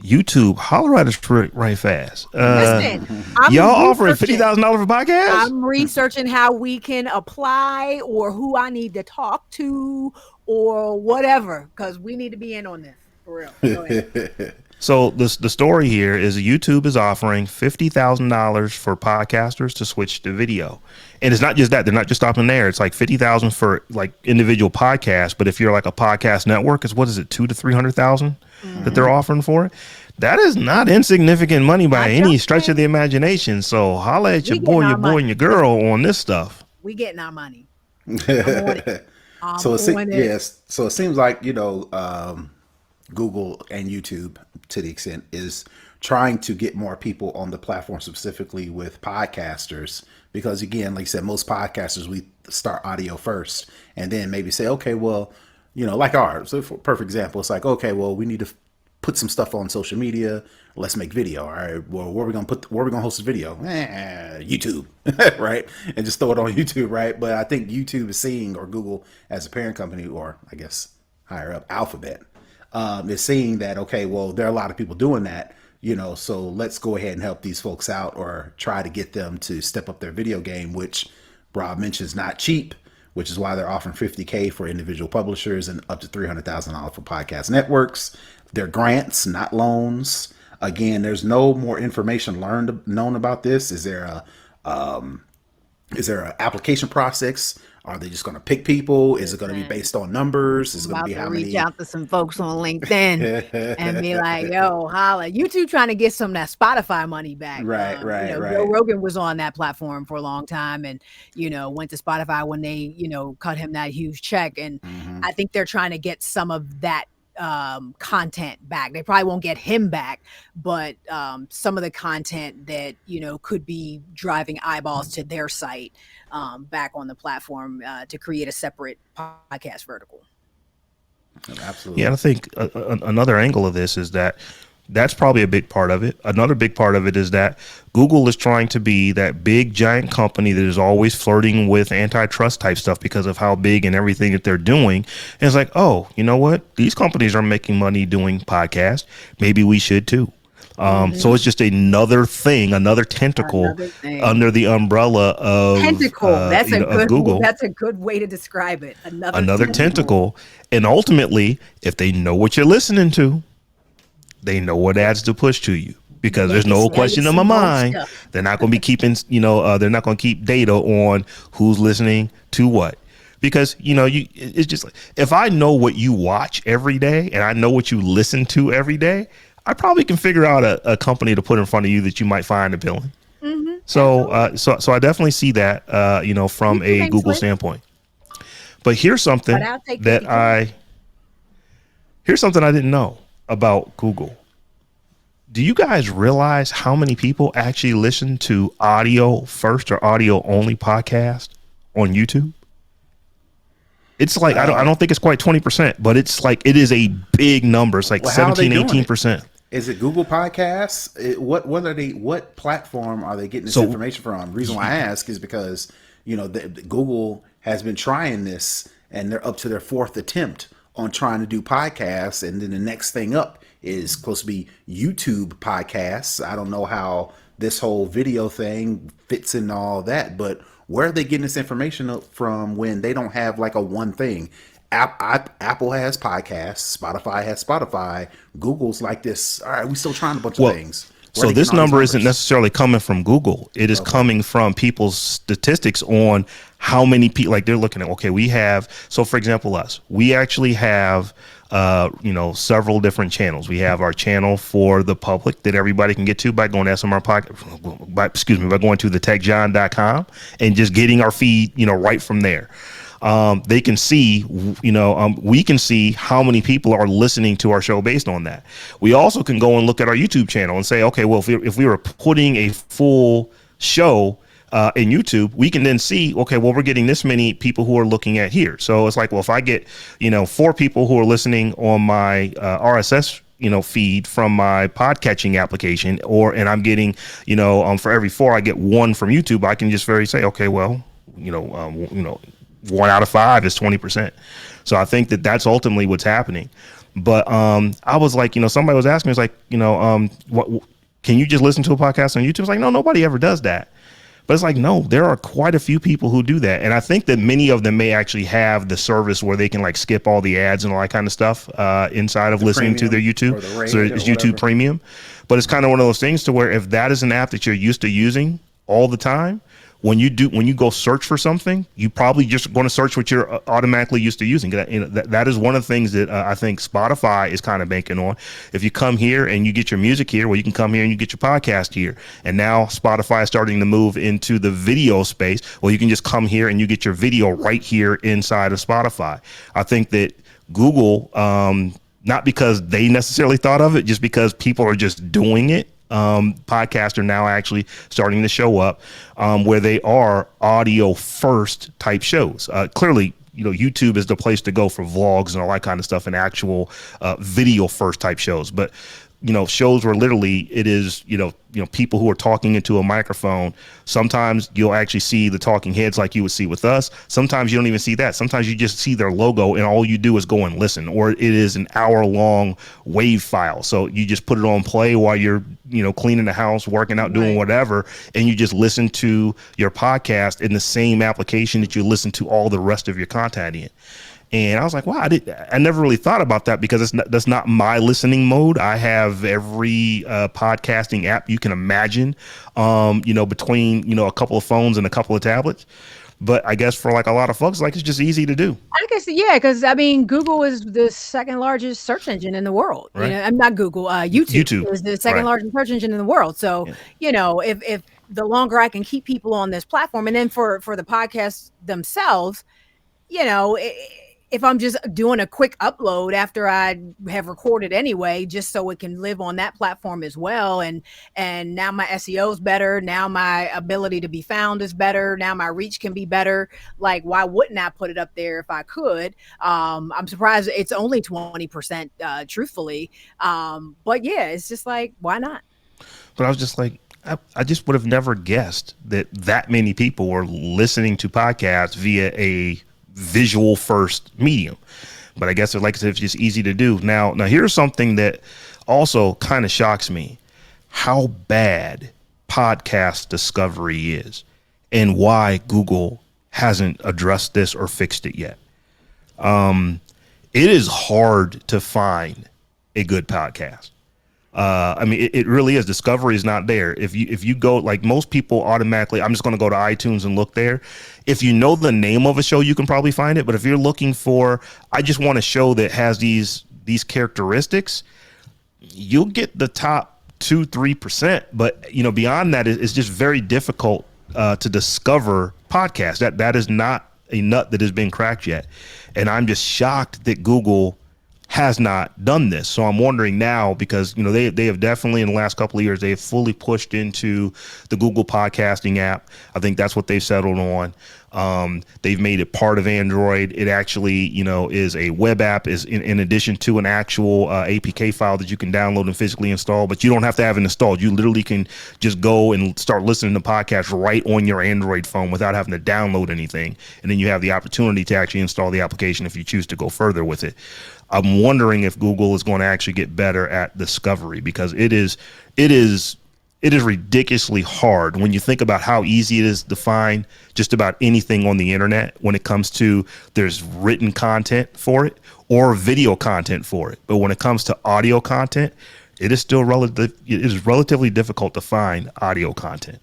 YouTube, holler at us right fast. Listen, Y'all offering $50,000 for podcasts? I'm researching how we can apply or who I need to talk to or whatever, because we need to be in on this for real. Go ahead. So the story here is YouTube is offering $50,000 for podcasters to switch to video. And it's not just that. They're not just stopping there. It's like $50,000 for like individual podcasts. But if you're like a podcast network, it's what is it, $200,000 to $300,000 that they're offering for it? That is not insignificant money by any stretch of the imagination. So holla at your boy and your girl on this stuff. We getting our money. So it seems like, Google and YouTube, to the extent, is trying to get more people on the platform, specifically with podcasters, because again, like you said, most podcasters, we start audio first and then maybe say, okay, well, like ours. So for perfect example, it's like, okay, well, we need to put some stuff on social media. Let's make video. All right. Well, where are we gonna host the video? YouTube, right? And just throw it on YouTube, right? But I think YouTube is seeing, or Google as a parent company, or I guess higher up, Alphabet, is seeing that, okay, well, there are a lot of people doing that, so let's go ahead and help these folks out, or try to get them to step up their video game, which Robb mentions not cheap, which is why they're offering $50K for individual publishers and up to $300,000 for podcast networks. They're grants, not loans. Again, there's no more information known about this. Is there a application process? Are they just going to pick people? Is it going to be based on numbers? Is it going to be how many? Reach out to some folks on LinkedIn and be like, yo, holla. YouTube trying to get some of that Spotify money back. Right. Joe Rogan was on that platform for a long time and, went to Spotify when they, cut him that huge check. And I think they're trying to get some of that content back. They probably won't get him back, but some of the content that could be driving eyeballs to their site back on the platform to create a separate podcast vertical. Absolutely. Yeah, I think another angle of this is that's probably a big part of it. Another big part of it is that Google is trying to be that big giant company that is always flirting with antitrust type stuff because of how big and everything that they're doing. And it's like, oh, you know what? These companies are making money doing podcasts. Maybe we should too. So it's just another thing, another tentacle under the umbrella of tentacle. That's of Google. That's a good way to describe it. Another tentacle. And ultimately, if they know what you're listening to, they know what ads to push to you, because there's no question in my mind. They're not going to be keeping, they're not going to keep data on who's listening to what. Because, it's just like, if I know what you watch every day and I know what you listen to every day, I probably can figure out a company to put in front of you that you might find appealing. So I definitely see that, from a Google standpoint. But here's something here's something I didn't know about Google. Do you guys realize how many people actually listen to audio first or audio only podcast on YouTube? It's like, I don't think it's quite 20%, but it's like, it is a big number. It's like 17, 18%. Is it Google Podcasts? What platform are they getting this information from? The reason why I ask is because, Google has been trying this and they're up to their fourth attempt on trying to do podcasts. And then the next thing up is supposed to be YouTube podcasts. I don't know how this whole video thing fits in all that, but where are they getting this information from when they don't have like a one thing? Apple has podcasts, Spotify has Spotify, Google's like this. All right, we still trying a bunch of things. So this number isn't necessarily coming from Google. It is coming from people's statistics on how many people, like they're looking at, okay, we have, so for example, we actually have, several different channels. We have our channel for the public that everybody can get to by going to by going to thetechjohn.com and just getting our feed, right from there. They can see, we can see how many people are listening to our show based on that. We also can go and look at our YouTube channel and say, okay, well, if we were putting a full show in YouTube, we can then see, okay, well, we're getting this many people who are looking at here. So it's like, well, if I get, 4 people who are listening on my RSS feed from my podcatching application, and I'm getting, for every 4 I get 1 from YouTube, I can just say, okay, well, 1 out of 5 is 20%. So I think that's ultimately what's happening. But I was like, somebody was asking me, it's like, what can you just listen to a podcast on YouTube? It's like, no, nobody ever does that. But it's like, no, there are quite a few people who do that. And I think that many of them may actually have the service where they can like skip all the ads and all that kind of stuff inside of listening to their YouTube. So it's YouTube Premium. But it's kind of one of those things to where if that is an app that you're used to using all the time, when you go search for something, you probably just going to search what you're automatically used to using. That is one of the things that I think Spotify is kind of banking on. If you come here and you get your music here, well, you can come here and you get your podcast here. And now Spotify is starting to move into the video space. Well, you can just come here and you get your video right here inside of Spotify. I think that Google, not because they necessarily thought of it, just because people are just doing it. Podcasts are now actually starting to show up where they are audio first type shows. Clearly, YouTube is the place to go for vlogs and all that kind of stuff and actual video first type shows. But shows where literally it is, people who are talking into a microphone. Sometimes you'll actually see the talking heads like you would see with us. Sometimes you don't even see that. Sometimes you just see their logo and all you do is go and listen, or it is an hour-long wave file. So you just put it on play while you're, cleaning the house, working out, doing whatever, and you just listen to your podcast in the same application that you listen to all the rest of your content in. And I was like, wow, I never really thought about that because that's not my listening mode. I have every podcasting app you can imagine, between, a couple of phones and a couple of tablets. But I guess for like a lot of folks, like it's just easy to do. I guess, yeah, because Google is the second largest search engine in the world. Right. I'm not Google. YouTube is the second largest search engine in the world. So, if the longer I can keep people on this platform, and then for the podcasts themselves, if I'm just doing a quick upload after I have recorded anyway, just so it can live on that platform as well. And now my SEO is better. Now my ability to be found is better. Now my reach can be better. Like, why wouldn't I put it up there if I could? I'm surprised it's only 20%, truthfully. But yeah, it's just like, why not? But I was just like, I just would have never guessed that many people were listening to podcasts via a visual first medium. But I guess, like I said, it's just easy to do. Now here's something that also kind of shocks me: how bad podcast discovery is and why Google hasn't addressed this or fixed it yet. It is hard to find a good podcast. It really is. Discovery is not there. If you go, like most people automatically, I'm just going to go to iTunes and look there. If you know the name of a show, you can probably find it. But if you're looking for, I just want a show that has these characteristics, you'll get the top 2-3%. But beyond that, it's just very difficult to discover podcasts. That is not a nut that has been cracked yet. And I'm just shocked that Google has not done this. So I'm wondering now, because they have definitely in the last couple of years, they have fully pushed into the Google podcasting app. I think that's what they've settled on. They've made it part of Android. It actually, is a web app, is in addition to an actual APK file that you can download and physically install, but you don't have to have it installed. You literally can just go and start listening to podcasts right on your Android phone without having to download anything. And then you have the opportunity to actually install the application if you choose to go further with it. I'm wondering if Google is going to actually get better at discovery, because it is ridiculously hard when you think about how easy it is to find just about anything on the internet when it comes to there's written content for it or video content for it. But when it comes to audio content, it is still relatively difficult to find audio content.